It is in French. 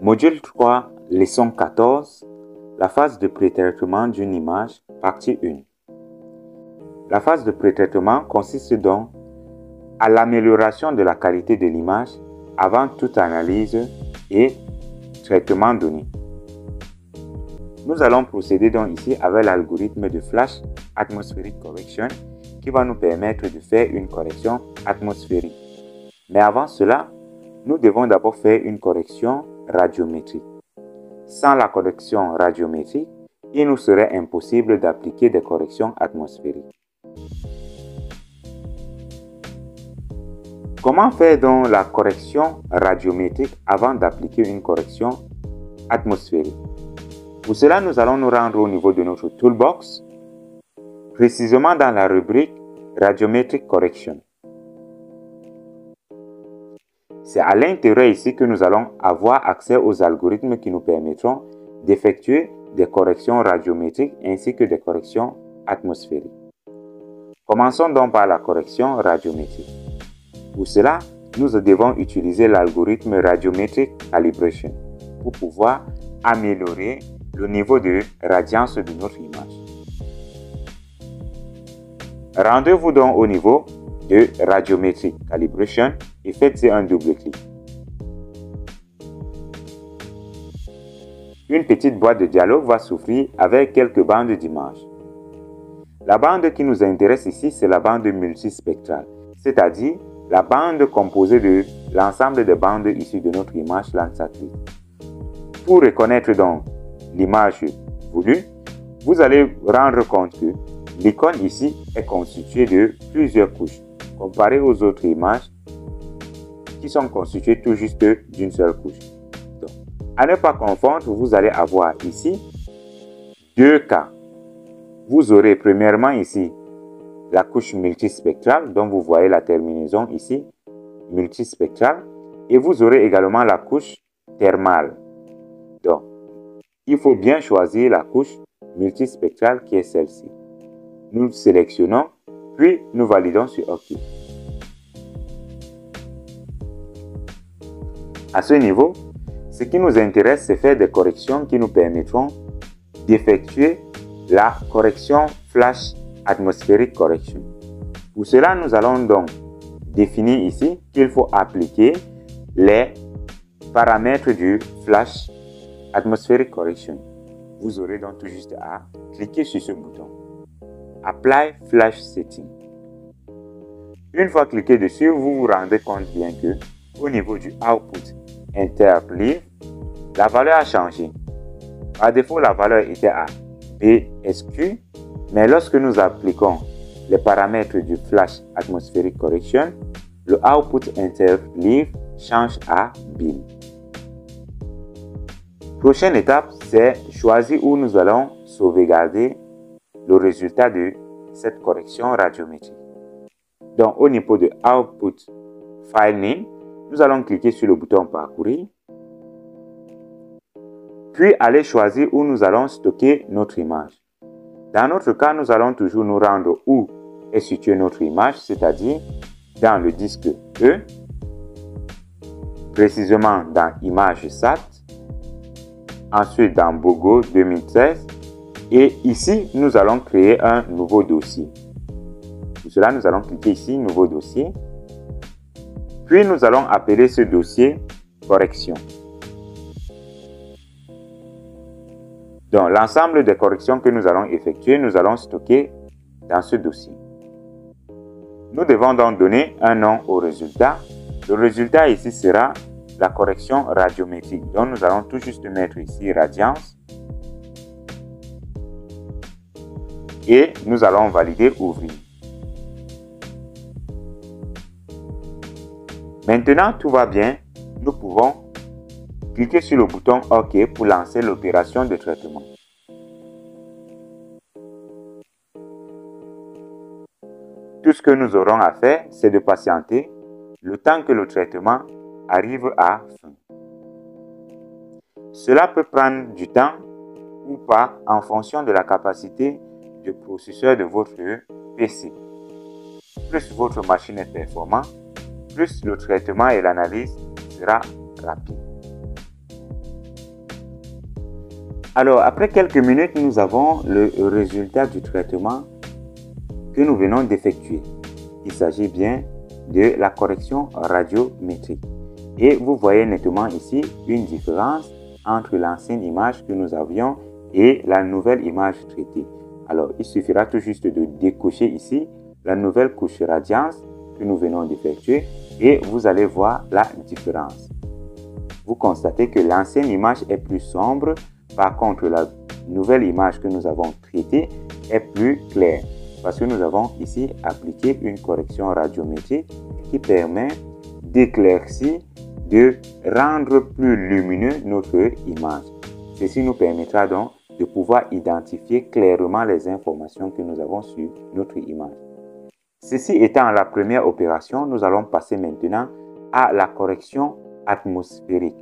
Module 3, leçon 14, la phase de pré-traitement d'une image, partie 1. La phase de pré-traitement consiste donc à l'amélioration de la qualité de l'image avant toute analyse et traitement donné. Nous allons procéder donc ici avec l'algorithme de Flash Atmospheric Correction qui va nous permettre de faire une correction atmosphérique. Mais avant cela, nous devons d'abord faire une correction radiométrique. Sans la correction radiométrique, il nous serait impossible d'appliquer des corrections atmosphériques. Comment faire donc la correction radiométrique avant d'appliquer une correction atmosphérique? Pour cela, nous allons nous rendre au niveau de notre toolbox, précisément dans la rubrique Radiometric Correction. C'est à l'intérieur ici que nous allons avoir accès aux algorithmes qui nous permettront d'effectuer des corrections radiométriques ainsi que des corrections atmosphériques. Commençons donc par la correction radiométrique. Pour cela, nous devons utiliser l'algorithme Radiometric Calibration pour pouvoir améliorer le niveau de radiance de notre image. Rendez-vous donc au niveau de Radiometric Calibration et faites un double clic. Une petite boîte de dialogue va s'ouvrir avec quelques bandes d'images. La bande qui nous intéresse ici, c'est la bande multispectrale, c'est-à-dire la bande composée de l'ensemble des bandes issues de notre image Landsat 8. Pour reconnaître donc l'image voulue, vous allez rendre compte que l'icône ici est constituée de plusieurs couches, comparé aux autres images qui sont constituées tout juste d'une seule couche. Donc, à ne pas confondre, vous allez avoir ici deux cas. Vous aurez premièrement ici la couche multispectrale, dont vous voyez la terminaison ici, multispectrale, et vous aurez également la couche thermale. Donc, il faut bien choisir la couche multispectrale qui est celle-ci. Nous sélectionnons, puis nous validons sur OK. À ce niveau, ce qui nous intéresse, c'est faire des corrections qui nous permettront d'effectuer la correction Flash Atmospheric Correction. Pour cela, nous allons donc définir ici qu'il faut appliquer les paramètres du Flash Atmospheric Correction. Vous aurez donc tout juste à cliquer sur ce bouton. Apply Flash Setting. Une fois cliqué dessus, vous vous rendez compte bien que au niveau du Output Interleave, la valeur a changé. Par défaut, la valeur était à BSQ, mais lorsque nous appliquons les paramètres du Flash Atmospheric Correction, le Output Interleave change à BIM. Prochaine étape, c'est choisir où nous allons sauvegarder le résultat de cette correction radiométrique. Donc, au niveau de Output File Name, nous allons cliquer sur le bouton Parcourir, puis aller choisir où nous allons stocker notre image. Dans notre cas, nous allons toujours nous rendre où est située notre image, c'est-à-dire dans le disque E, précisément dans Image SAT, ensuite dans Bogo 2013, et ici, nous allons créer un nouveau dossier. Pour cela, nous allons cliquer ici, Nouveau dossier. Puis, nous allons appeler ce dossier Correction. Donc, l'ensemble des corrections que nous allons effectuer, nous allons stocker dans ce dossier. Nous devons donc donner un nom au résultat. Le résultat ici sera la correction radiométrique. Donc, nous allons tout juste mettre ici Radiance. Et nous allons valider Ouvrir. Maintenant, tout va bien. Nous pouvons cliquer sur le bouton OK pour lancer l'opération de traitement. Tout ce que nous aurons à faire, c'est de patienter le temps que le traitement arrive à fin. Cela peut prendre du temps ou pas en fonction de la capacité du processeur de votre PC. Plus votre machine est performante, plus le traitement et l'analyse sera rapide. Alors, après quelques minutes, nous avons le résultat du traitement que nous venons d'effectuer. Il s'agit bien de la correction radiométrique. Et vous voyez nettement ici une différence entre l'ancienne image que nous avions et la nouvelle image traitée. Alors, il suffira tout juste de décocher ici la nouvelle couche radiance que nous venons d'effectuer et vous allez voir la différence. Vous constatez que l'ancienne image est plus sombre, par contre la nouvelle image que nous avons traitée est plus claire parce que nous avons ici appliqué une correction radiométrique qui permet d'éclaircir, de rendre plus lumineux notre image. Ceci nous permettra donc de pouvoir identifier clairement les informations que nous avons sur notre image. Ceci étant la première opération, nous allons passer maintenant à la correction atmosphérique.